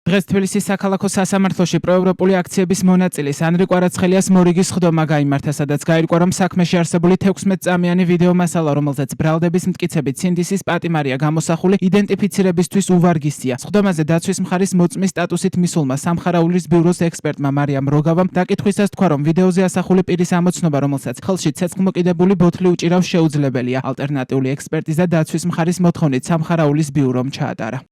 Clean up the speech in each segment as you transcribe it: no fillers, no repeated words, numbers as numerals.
დღეს თბილისის საქალაქო სასამართლოში პროევროპული აქციების მონაწილის ანრი კვარაცხელიას მორიგის ხდომა გაიმართა, სადაც გაირკვა, რომ საქმეში არსებული 16-წამიანი ვიდეო მასალა, რომელზეც ბრალდების მტკიცებით სინდისის პატიმარია გამოსახული, იდენტიფიცირებისთვის უვარგისია. ხდომაზე დაცვის მხარის მოწმის სტატუსით მისულმა სამხარაულის ბიუროს ექსპერტმა მარიამ როგავამ დაკითხვისას თქვა, რომ ვიდეოზე ასახული პირის ამოცნობა, რომელსაც ხელში ცეცხლმოკიდებული ბოთლი უჭირავს, შეუძლებელია. ალტერნატიული ექსპერტიზა დაცვის მხარის მოთხოვნით სამხარაულის ბიურომ ჩაატარა.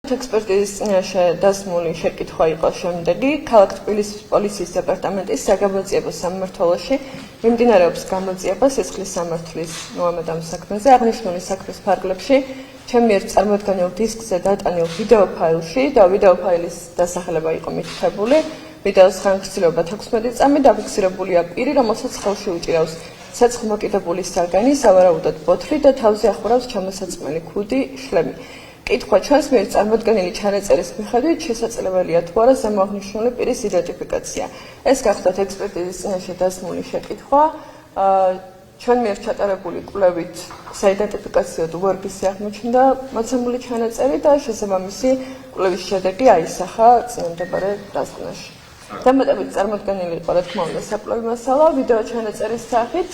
ექსპერტიზის წინაშე დასმული შეკითხვა იყო შემდეგი: ქალაქ თბილისის პოლიციის დეპარტამენტის საგამოძიებო სამმართველოში მიმდინარეობს გამოძიება სისხლის სამართლის მოამედამ საქმეზე. აღნიშნული საქმის ფარგლებში ჩემი ერთ წარმოდგენილ დისკზე დატანილ ვიდეო ფაილში და ვიდეო ფაილის დასახელება იყო მითითებული. ვიდეოს ხანგრძლივობა 16 წამი, დაფიქსირებულია პირი, რომელსაც ხელში უჭირავს ცეცხლმოკიდებული საგანი, სავარაუდოდ ბოთლი და თავზე ახურავს ჩამოსაწმელი ქუდი, შლემი. კითხვა ჩვენს მიერ წარმოდგენილი ჩანაწერის მიხედვით შესაძლებელია თუ არა ზემოაღნიშნული პირის იდენტიფიკაცია. ეს გახლავთ ექსპერტიზის წინაშე დასმული შეკითხვა. ჩვენ მიერ ჩატარებული კვლევით საიდენტიფიკაციო ვარგისი აღმოჩნდა მოცემული ჩანაწერი და შესაბამისი კვლევის შედეგი აისახა წინამდებარე დასკვნაში. დამატებით წარმოდგენილი იყო, რა თქმა უნდა, საკვლევი მასალა ვიდეო ჩანაწერის სახით.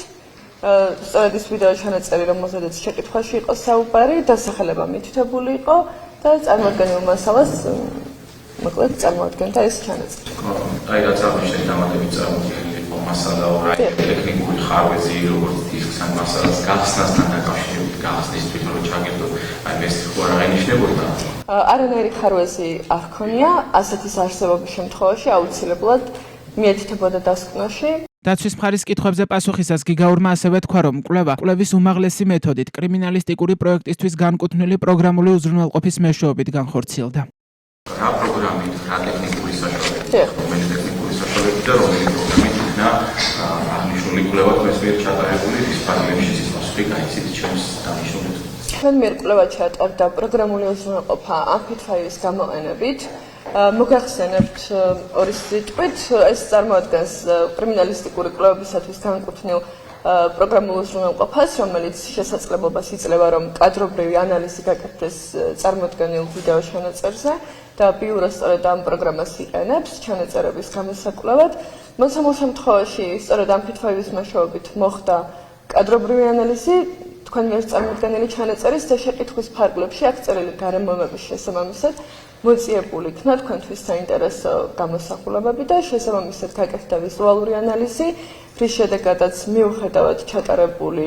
სწორედ ის ვიდეო ჩანაწერი, რომელზედაც შეკითხვაში იყო საუბარი, დასახელება მითითებული იყო და წარმოადგენილ მასალას მოკლედ წარმოადგენდა ეს ჩანაწერი. აი რაც აღნიშნეთ, დამატებით წარმოდგენილი იყო მასალა, ტექნიკური ხარვეზი, როგორც დისკს ან მასალას გახსნასთან დაკავშირებით, გახსნისთვის რომ ჩაგებდო, აი ეს ხო რა აღნიშნებოდა? არანაირი ხარვეზი არ ჰქონია, ასეთის არსებობის შემთხვევაში აუცილებლად მიეთითებოდა დასკვნაში. დაცვის მხარის კითხვებზე პასუხისას გიგაურმა ასევე თქვა, რომ კვლევის უმაღლესი მეთოდით კრიმინალისტიკური პროექტისთვის განკუთვნილი პროგრამული უზრუნველყოფის მეშვეობით განხორციელდა. რა პროგრამით, რა ტექნიკური საშუალებით, რომელი ტექნიკური საშუალებით და რომელი პროგრამით იქნა აღნიშნული კვლევა თქვენს მიერ ჩატარებული, რის ფარგლებში ის პასუხი გაიცით ჩემს დანიშნულებით. ჩვენ მიერ კვლევა ჩატარდა პროგრამული უზრუნველყოფა ამფითფაილის გამოყენებით. მოგახსენებთ ორი სიტყვით, ეს წარმოადგენს კრიმინალისტიკური კვლევებისათვის განკუთვნილ პროგრამულ უზრუნველყოფას, რომელიც შესაძლებლობას იძლევა, რომ კადრობრივი ანალიზი გაკეთდეს წარმოდგენილ ვიდეო ჩანაწერზე და ბიურო სწორედ ამ პროგრამას იყენებს ჩანაწერების გამოსაკვლევად. მოცემულ შემთხვევაში სწორედ ამფითფაილის მეშვეობით მოხდა კადრობრივი ანალიზი თქვენ მიერ წარმოდგენილი ჩანაწერის და შეკითხვის ფარგლებში აქ წერილი გარემოებების შესაბამისად მოწიებული იქნა თქვენთვის საინტერესო გამოსახულებები და შესაბამისად გაკეთდა ვიზუალური ანალიზი, რის შედეგადაც მიუხედავად ჩატარებული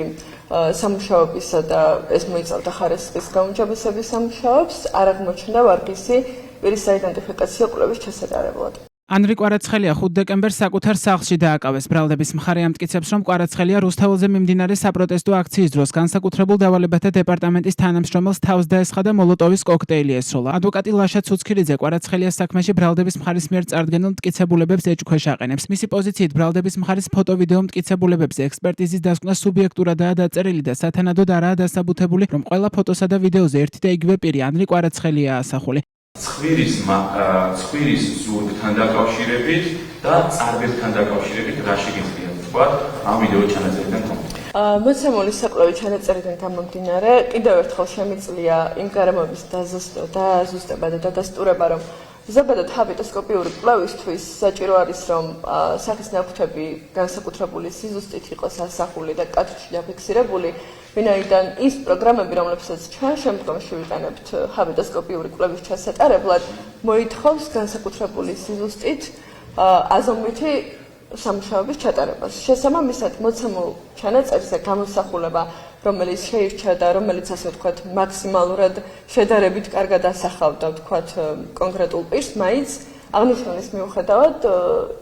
სამუშაოებისა და ეს მოიცავდა ხარისხის გაუმჯობესების სამუშაოებს, არ აღმოჩნდა ვარგისი პირის საიდენტიფიკაციო კვლევის ჩასატარებლად. ანრი კვარაცხელია 5 დეკემბერს საკუთარ სახლში დააკავეს. ბრალდების მხარე ამტკიცებს, რომ კვარაცხელია რუსთაველზე მიმდინარე საპროტესტო აქციის დროს განსაკუთრებულ დავალებათა დეპარტამენტის თანამშრომელს თავს დაესხა და მოლოტოვის კოქტეილი ესროლა. ადვოკატი ლაშა ცუცქირიძე კვარაცხელიას საქმეში ბრალდების მხარის მიერ წარდგენილ მტკიცებულებებს ეჭქვეშ აყენებს. მისი პოზიციით ბრალდების მხარის ფოტო-ვიდეო მტკიცებულებებზე ექსპერტიზის დასკვნა სუბიექტურადაა დაწერილი და სათანადოდ არაა დასაბუთებული, რომ ყველა ფოტოსა და ვიდეოზე ერთი და იგივე პირი ანრი კვარაცხელიაა ასახული. ცხვირის ზურგთან დაკავშირებით და წარბებთან დაკავშირებით რა შეგიძლია თქვა ამ ვიდეო ჩანაწერიდან გამომდინარე? მოცემული საკვლევი ჩანაწერიდან გამომდინარე, კიდევ ერთხელ შემიძლია იმ გარემოების დაზუსტება და დადასტურება, რომ ზოგადად ჰაბიტოსკოპიური კვლევისთვის საჭირო არის, რომ სახის ნახვთები განსაკუთრებული სიზუსტით იყოს ასახული და კადრში დაფიქსირებული, ვინაიდან ის პროგრამები, რომლებსაც ჩვენ შემდგომში ვიყენებთ ჰაბიტოსკოპიური კვლევის ჩასატარებლად, მოითხოვს განსაკუთრებული სიზუსტით აზომვითი სამუშაოების ჩატარებას. შესაბამისად, მოცემულ ჩანაწერზე გამოსახულება, რომელიც შეირჩა და რომელიც ასე ვთქვათ, მაქსიმალურად შედარებით კარგად ასახავდა ვთქვათ კონკრეტულ პირს, მაინც აღნიშნულის მიუხედავად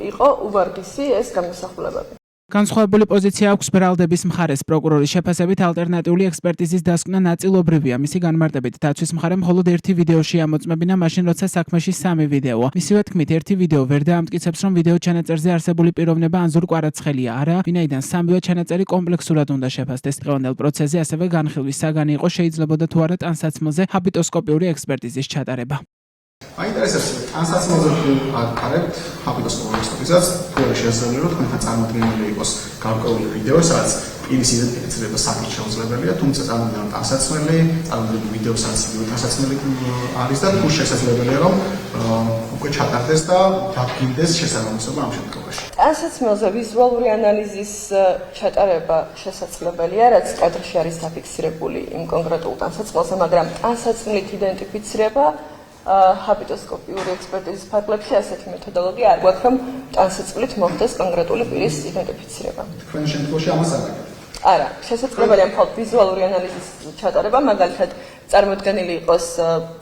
იყო უვარგისი ეს გამოსახულებები. განსხვავებული პოზიცია აქვს ბრალდების მხარეს. პროკურორის შეფასებით ალტერნატიული ექსპერტიზის დასკვნა ნაწილობრივია. მისი განმარტებით დაცვის მხარემ მხოლოდ ერთი ვიდეოში ამოწმებინა, მაშინ როცა საქმეში 3 ვიდეოა. მისივე თქმით, ერთი ვიდეო ვერ დაამტკიცებს, რომ ვიდეო ჩანაწერზე არსებული პიროვნება ანზურ კვარაცხელია არა, ვინაიდან სამივე ჩანაწერი კომპლექსურად უნდა შეფასდეს. დღევანდელ პროცესზე ასევე განხილვის საგანი იყო, შეიძლებოდა თუ არა ტანსაცმელზე ჰაბიტოსკოპიური ექსპერტიზის ჩატარება. მაინტერესებს ანსაცმელზე თუ აკარებთ ჰაბიტოს კომუნიკაციას, თუ არის შესაძლებელი რომ თქვენთან წარმოქმნილი იყოს გარკვეული ვიდეო, სადაც პირის იდენტიფიცირება საკით შეუძლებელია, თუმცა წარმოქმნილი ანსაცმელი, წარმოქმნილი ვიდეო, სადაც ანსაცმელი არის და თუ შესაძლებელია რომ უკვე ჩატარდეს და დადგინდეს შესაბამისობა ამ შემთხვევაში. ანსაცმელზე ვიზუალური ანალიზის ჩატარება შესაძლებელია, რაც კადრში არის დაფიქსირებული იმ კონკრეტულ ანსაცმელზე, მაგრამ ანსაცმლით იდენტიფიცირება ჰაბიტოსკოპიური ექსპერტიზის ფარგლებში ასეთი მეთოდოლოგია არ გვაქვს, რომ ანსაცმლით მოხდეს კონკრეტული პირის იდენტიფიცირება. თქვენ შემთხვევაში ამას არ აკეთებთ. არა, შესაძლებელია მხოლოდ ვიზუალური ანალიზის ჩატარება, მაგალითად წარმოდგენილი იყოს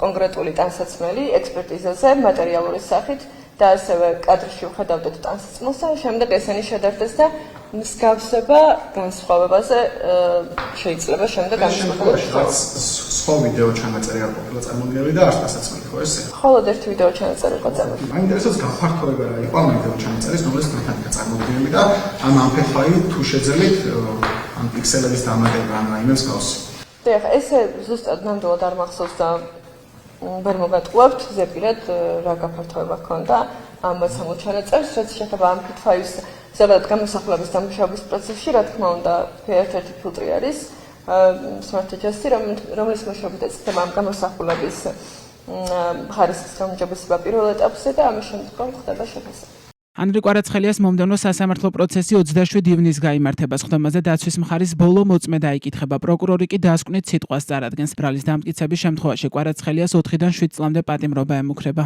კონკრეტული ტანსაცმელი ექსპერტიზაზე მატერიალური სახით და ასევე კადრში ვხედავდეთ ტანსაცმელს და შემდეგ ესენი შედარდეს და მსგავსება განსხვავებაზე შეიძლება შემდეგ ამის სხვა ვიდეო ჩანაწერი არ ყოფილა წარმოდგენილი და არც ტანსაცმელი ხო ესე? მხოლოდ ერთი ვიდეო ჩანაწერი იყო წარმოდგენილი. მაინტერესებს გაფართოება რა იყო ამ ვიდეო ჩანაწერის, რომელიც თქვენთან იყო წარმოდგენილი და ამ ამფეთვაი თუ შეძლებთ ამ პიქსელების დამატება ან რაიმე მსგავსი. დიახ, ესე ზუსტად ნამდვილად არ მახსოვს და ვერ მოგატყუებთ ზეპირად რა გაფართოება ჰქონდა ამ მოცემულ ჩანაწერს, რაც შეეხება ამ ფითვაის ზოგადად გამოსახულების დამუშავების პროცესში, რა თქმა უნდა, ერთ-ერთი ფილტრი არის Smart Adjust, რომლის მეშვეობით ეწევა ამ გამოსახულების ხარისხის გაუმჯობესება პირველ ეტაპზე და ამის შემდგომ ხდება შეფასება. ანდრე კვარაცხელიას მომდევნო სასამართლო პროცესი 27 ივნისს გაიმართება. სხდომაზე დაცვის მხარის ბოლო მოწმე დაიკითხება. პროკურორი კი დასკვნით სიტყვას წარადგენს. ბრალის დამტკიცების შემთხვევაში კვარაცხელიას 4-დან 7 წლამდე პატიმრობა ემუქრება.